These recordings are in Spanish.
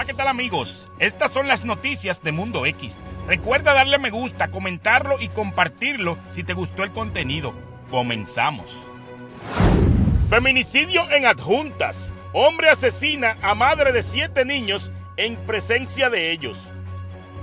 Hola, ¿qué tal amigos? Estas son las noticias de Mundo X. Recuerda darle a me gusta, comentarlo y compartirlo si te gustó el contenido. Comenzamos. Feminicidio en Adjuntas. Hombre asesina a madre de 7 niños en presencia de ellos.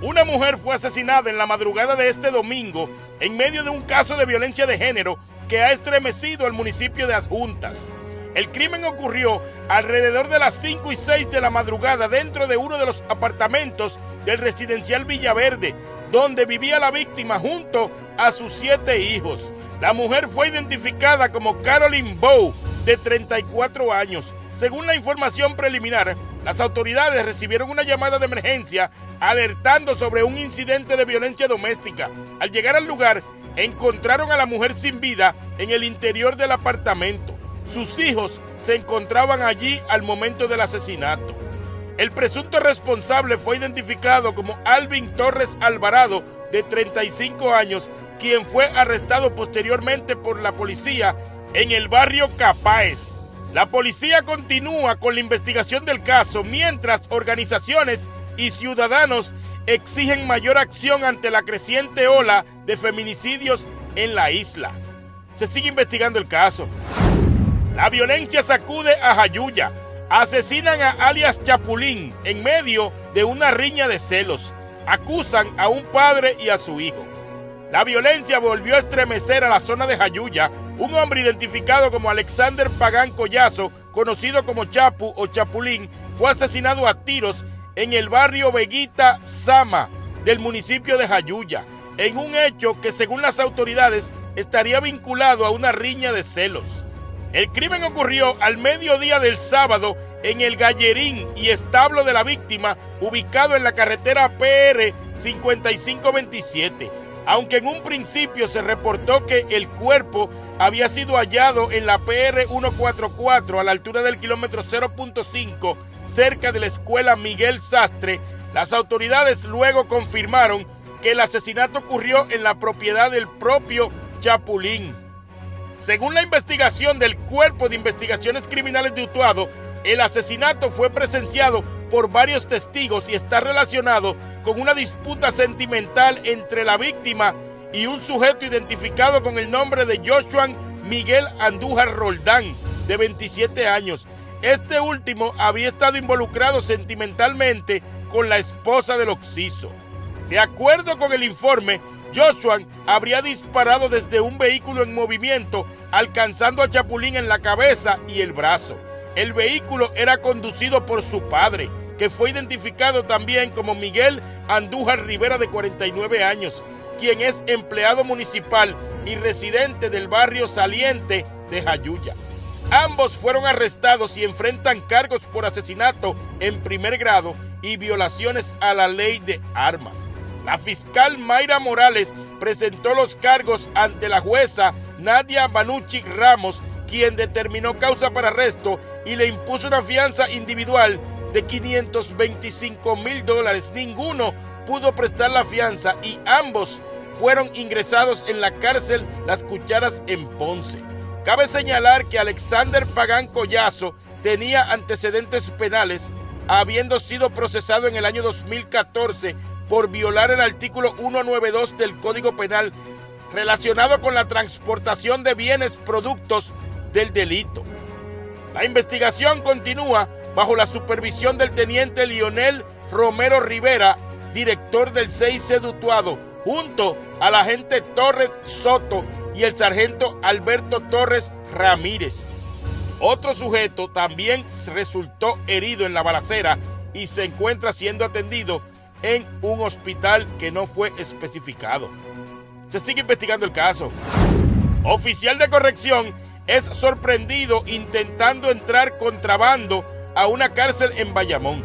Una mujer fue asesinada en la madrugada de este domingo en medio de un caso de violencia de género que ha estremecido al municipio de Adjuntas. El crimen ocurrió alrededor de las 5 y 6 de la madrugada dentro de uno de los apartamentos del residencial Villaverde, donde vivía la víctima junto a sus 7 hijos. La mujer fue identificada como Caroline Bow, de 34 años. Según la información preliminar, las autoridades recibieron una llamada de emergencia alertando sobre un incidente de violencia doméstica. Al llegar al lugar, encontraron a la mujer sin vida en el interior del apartamento. Sus hijos se encontraban allí al momento del asesinato. El presunto responsable fue identificado como Alvin Torres Alvarado, de 35 años, quien fue arrestado posteriormente por la policía en el barrio Capáez. La policía continúa con la investigación del caso, mientras organizaciones y ciudadanos exigen mayor acción ante la creciente ola de feminicidios en la isla. Se sigue investigando el caso. La violencia sacude a Jayuya. Asesinan a alias Chapulín en medio de una riña de celos. Acusan a un padre y a su hijo. La violencia volvió a estremecer a la zona de Jayuya. Un hombre identificado como Alexander Pagán Collazo, conocido como Chapu o Chapulín, fue asesinado a tiros en el barrio Veguita Sama del municipio de Jayuya, en un hecho que según las autoridades estaría vinculado a una riña de celos. El crimen ocurrió al mediodía del sábado en el gallerín y establo de la víctima, ubicado en la carretera PR 5527. Aunque en un principio se reportó que el cuerpo había sido hallado en la PR 144 a la altura del kilómetro 0.5, cerca de la escuela Miguel Sastre, las autoridades luego confirmaron que el asesinato ocurrió en la propiedad del propio Chapulín. Según la investigación del Cuerpo de Investigaciones Criminales de Utuado, el asesinato fue presenciado por varios testigos y está relacionado con una disputa sentimental entre la víctima y un sujeto identificado con el nombre de Joshua Miguel Andújar Roldán, de 27 años. Este último había estado involucrado sentimentalmente con la esposa del occiso. De acuerdo con el informe, Joshua habría disparado desde un vehículo en movimiento, alcanzando a Chapulín en la cabeza y el brazo. El vehículo era conducido por su padre, que fue identificado también como Miguel Andújar Rivera, de 49 años, quien es empleado municipal y residente del barrio Saliente de Jayuya. Ambos fueron arrestados y enfrentan cargos por asesinato en primer grado y violaciones a la ley de armas. La fiscal Mayra Morales presentó los cargos ante la jueza Nadia Banucci Ramos, quien determinó causa para arresto y le impuso una fianza individual de $525,000. Ninguno pudo prestar la fianza y ambos fueron ingresados en la cárcel Las Cucharas en Ponce. Cabe señalar que Alexander Pagán Collazo tenía antecedentes penales, habiendo sido procesado en el año 2014 por violar el artículo 192 del Código Penal relacionado con la transportación de bienes productos del delito. La investigación continúa bajo la supervisión del teniente Lionel Romero Rivera, director del CIC de Utuado, junto al agente Torres Soto y el sargento Alberto Torres Ramírez. Otro sujeto también resultó herido en la balacera y se encuentra siendo atendido en un hospital que no fue especificado. Se sigue investigando el caso. Oficial de corrección es sorprendido intentando entrar contrabando a una cárcel en Bayamón.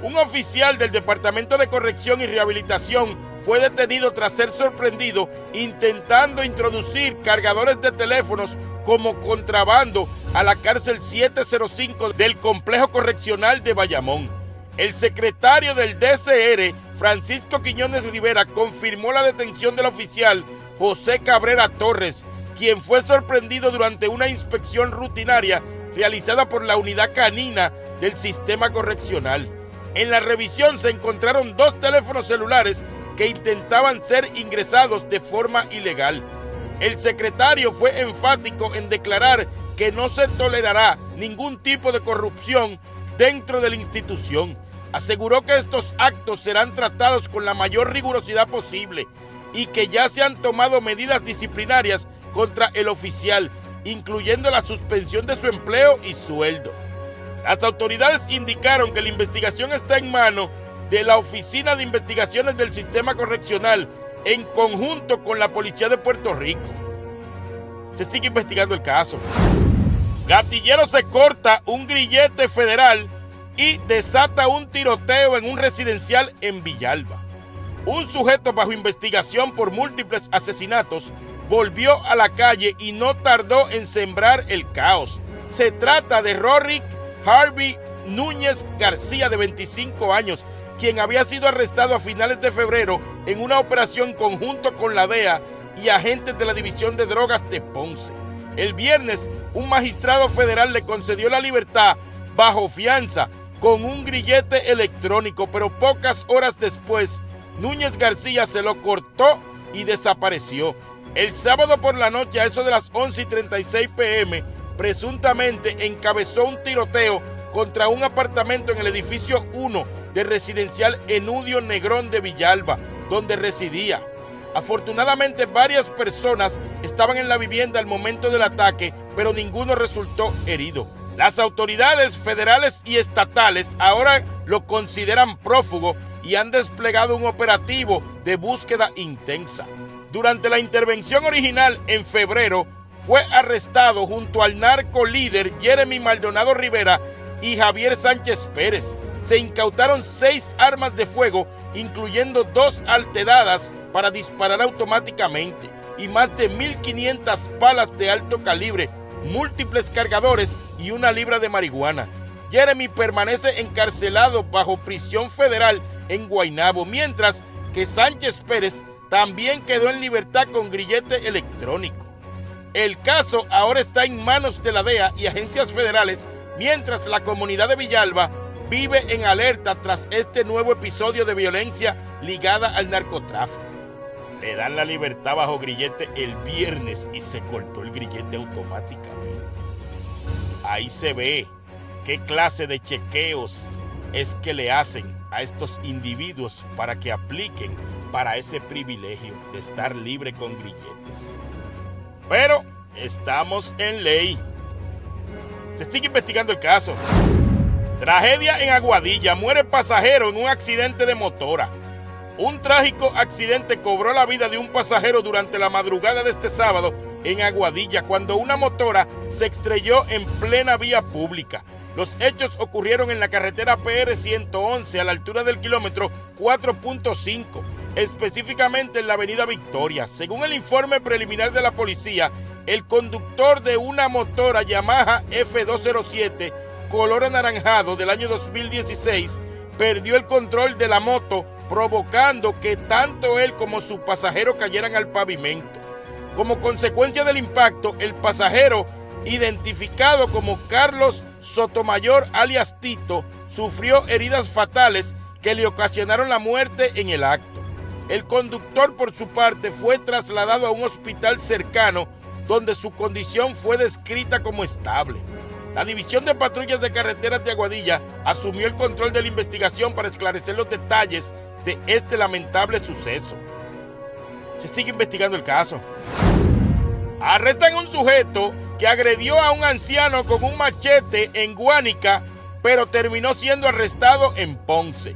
Un oficial del Departamento de Corrección y Rehabilitación fue detenido tras ser sorprendido intentando introducir cargadores de teléfonos como contrabando a la cárcel 705 del Complejo Correccional de Bayamón. El secretario del DCR, Francisco Quiñones Rivera, confirmó la detención del oficial José Cabrera Torres, quien fue sorprendido durante una inspección rutinaria realizada por la unidad canina del sistema correccional. En la revisión se encontraron 2 teléfonos celulares que intentaban ser ingresados de forma ilegal. El secretario fue enfático en declarar que no se tolerará ningún tipo de corrupción dentro de la institución. Aseguró que estos actos serán tratados con la mayor rigurosidad posible y que ya se han tomado medidas disciplinarias contra el oficial, incluyendo la suspensión de su empleo y sueldo. Las autoridades indicaron que la investigación está en manos de la Oficina de Investigaciones del Sistema Correccional en conjunto con la Policía de Puerto Rico. Se sigue investigando el caso. Gatillero se corta un grillete federal y desata un tiroteo en un residencial en Villalba. Un sujeto bajo investigación por múltiples asesinatos volvió a la calle y no tardó en sembrar el caos. Se trata de Rorick Harvey Núñez García, de 25 años, quien había sido arrestado a finales de febrero en una operación conjunto con la DEA y agentes de la División de Drogas de Ponce. El viernes, un magistrado federal le concedió la libertad bajo fianza con un grillete electrónico, pero pocas horas después, Núñez García se lo cortó y desapareció. El sábado por la noche, a eso de las 11:36 p.m., presuntamente encabezó un tiroteo contra un apartamento en el edificio 1 del residencial Enudio Negrón de Villalba, donde residía. Afortunadamente, varias personas estaban en la vivienda al momento del ataque, pero ninguno resultó herido. Las autoridades federales y estatales ahora lo consideran prófugo y han desplegado un operativo de búsqueda intensa. Durante la intervención original en febrero, fue arrestado junto al narco líder Jeremy Maldonado Rivera y Javier Sánchez Pérez. Se incautaron 6 armas de fuego, incluyendo 2 alteradas para disparar automáticamente, y más de 1.500 balas de alto calibre, múltiples cargadores y 1 libra de marihuana. Jeremy permanece encarcelado bajo prisión federal en Guaynabo, mientras que Sánchez Pérez también quedó en libertad con grillete electrónico. El caso ahora está en manos de la DEA y agencias federales, mientras la comunidad de Villalba vive en alerta tras este nuevo episodio de violencia ligada al narcotráfico. Le dan la libertad bajo grillete el viernes y se cortó el grillete automáticamente. Ahí se ve qué clase de chequeos es que le hacen a estos individuos para que apliquen para ese privilegio de estar libre con grilletes. Pero estamos en ley. Se sigue investigando el caso. Tragedia en Aguadilla. Muere pasajero en un accidente de motora. Un trágico accidente cobró la vida de un pasajero durante la madrugada de este sábado en Aguadilla, cuando una motora se estrelló en plena vía pública. Los hechos ocurrieron en la carretera PR 111 a la altura del kilómetro 4.5, específicamente en la avenida Victoria. Según el informe preliminar de la policía, el conductor de una motora Yamaha F207 color anaranjado del año 2016 perdió el control de la moto, provocando que tanto él como su pasajero cayeran al pavimento. Como consecuencia del impacto, el pasajero, identificado como Carlos Sotomayor alias Tito, sufrió heridas fatales que le ocasionaron la muerte en el acto. El conductor, por su parte, fue trasladado a un hospital cercano, donde su condición fue descrita como estable. La División de Patrullas de Carreteras de Aguadilla asumió el control de la investigación para esclarecer los detalles de este lamentable suceso. Se sigue investigando el caso. Arrestan a un sujeto que agredió a un anciano con un machete en Guánica, pero terminó siendo arrestado en Ponce.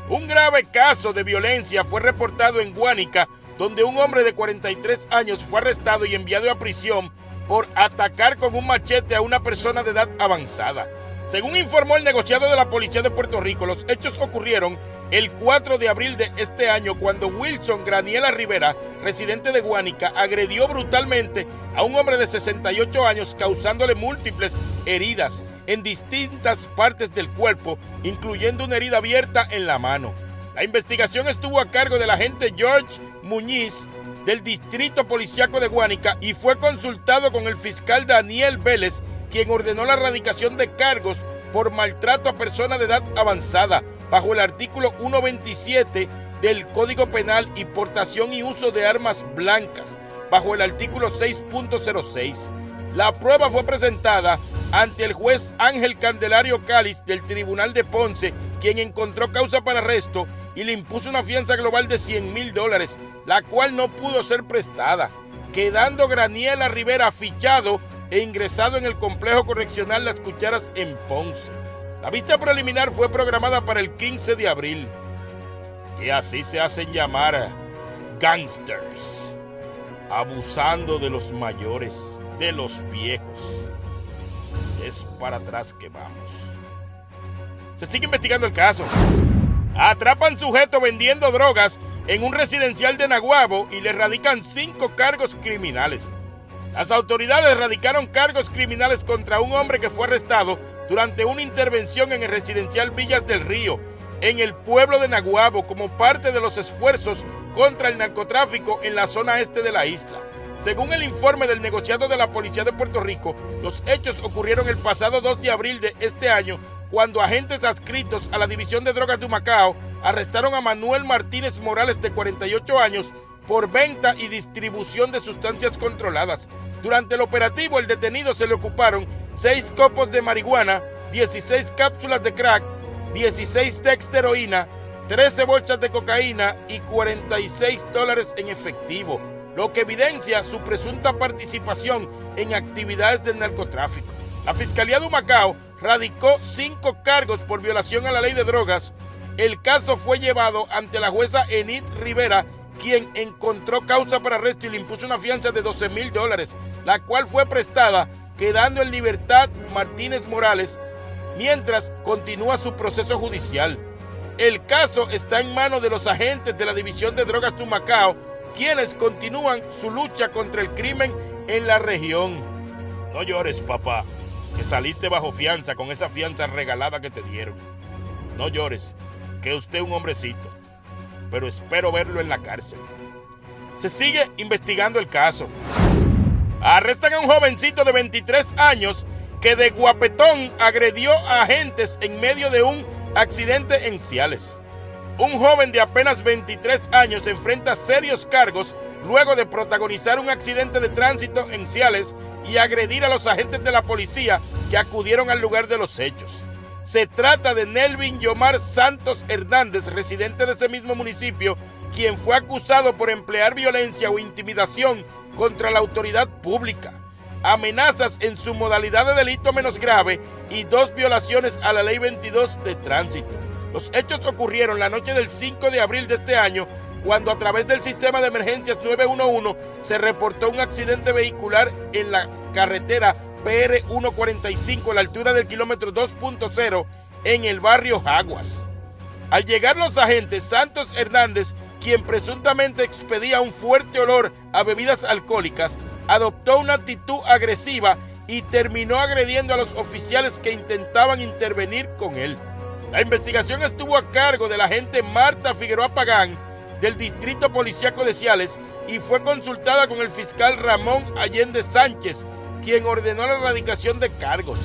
Un grave caso de violencia fue reportado en Guánica, donde un hombre de 43 años fue arrestado y enviado a prisión por atacar con un machete a una persona de edad avanzada. Según informó el negociado de la Policía de Puerto Rico, los hechos ocurrieron el 4 de abril de este año, cuando Wilson Graniela Rivera, residente de Guánica, agredió brutalmente a un hombre de 68 años, causándole múltiples heridas en distintas partes del cuerpo, incluyendo una herida abierta en la mano. La investigación estuvo a cargo del agente George Muñiz del Distrito Policiaco de Guánica y fue consultado con el fiscal Daniel Vélez, quien ordenó la erradicación de cargos por maltrato a persona de edad avanzada, bajo el artículo 127 del Código Penal, y portación y uso de armas blancas, bajo el artículo 6.06. La prueba fue presentada ante el juez Ángel Candelario Cáliz del Tribunal de Ponce, quien encontró causa para arresto y le impuso una fianza global de $100,000, la cual no pudo ser prestada, quedando Graniela Rivera fichado e ingresado en el complejo correccional Las Cucharas en Ponce. La vista preliminar fue programada para el 15 de abril. Y así se hacen llamar gangsters, abusando de los mayores, de los viejos. Es para atrás que vamos. Se sigue investigando el caso. Atrapan sujeto vendiendo drogas en un residencial de Naguabo y le radican 5 cargos criminales. Las autoridades radicaron cargos criminales contra un hombre que fue arrestado durante una intervención en el residencial Villas del Río, en el pueblo de Naguabo, como parte de los esfuerzos contra el narcotráfico en la zona este de la isla. Según el informe del negociado de la Policía de Puerto Rico, los hechos ocurrieron el pasado 2 de abril de este año, cuando agentes adscritos a la División de Drogas de Humacao arrestaron a Manuel Martínez Morales, de 48 años, por venta y distribución de sustancias controladas. Durante el operativo, el detenido se le ocuparon 6 copos de marihuana, 16 cápsulas de crack, 16 tex de heroína, 13 bolsas de cocaína y $46 en efectivo, lo que evidencia su presunta participación en actividades del narcotráfico. La Fiscalía de Humacao radicó 5 cargos por violación a la ley de drogas. El caso fue llevado ante la jueza Enid Rivera, quien encontró causa para arresto y le impuso una fianza de $12,000, la cual fue prestada, quedando en libertad Martínez Morales, mientras continúa su proceso judicial. El caso está en manos de los agentes de la División de Drogas de Humacao, quienes continúan su lucha contra el crimen en la región. No llores, papá, que saliste bajo fianza con esa fianza regalada que te dieron. No llores, que usted es un hombrecito, pero espero verlo en la cárcel. Se sigue investigando el caso. Arrestan a un jovencito de 23 años que de guapetón agredió a agentes en medio de un accidente en Ciales. Un joven de apenas 23 años enfrenta serios cargos luego de protagonizar un accidente de tránsito en Ciales y agredir a los agentes de la policía que acudieron al lugar de los hechos. Se trata de Nelvin Yomar Santos Hernández, residente de ese mismo municipio, quien fue acusado por emplear violencia o intimidación contra la autoridad pública, amenazas en su modalidad de delito menos grave y 2 violaciones a la Ley 22 de tránsito. Los hechos ocurrieron la noche del 5 de abril de este año, cuando a través del sistema de emergencias 911 se reportó un accidente vehicular en la carretera PR 145 a la altura del kilómetro 2.0 en el barrio Jaguas. Al llegar los agentes, Santos Hernández, quien presuntamente expedía un fuerte olor a bebidas alcohólicas, adoptó una actitud agresiva y terminó agrediendo a los oficiales que intentaban intervenir con él. La investigación estuvo a cargo de la agente Marta Figueroa Pagán del Distrito Policíaco de Ciales y fue consultada con el fiscal Ramón Allende Sánchez, quien ordenó la erradicación de cargos.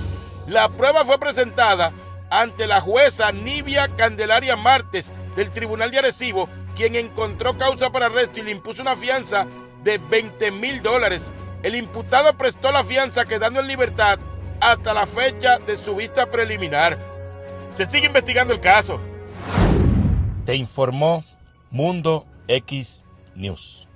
La prueba fue presentada ante la jueza Nivia Candelaria Martes del Tribunal de Arecibo, quien encontró causa para arresto y le impuso una fianza de $20,000. El imputado prestó la fianza, quedando en libertad hasta la fecha de su vista preliminar. Se sigue investigando el caso. Te informó Mundo X News.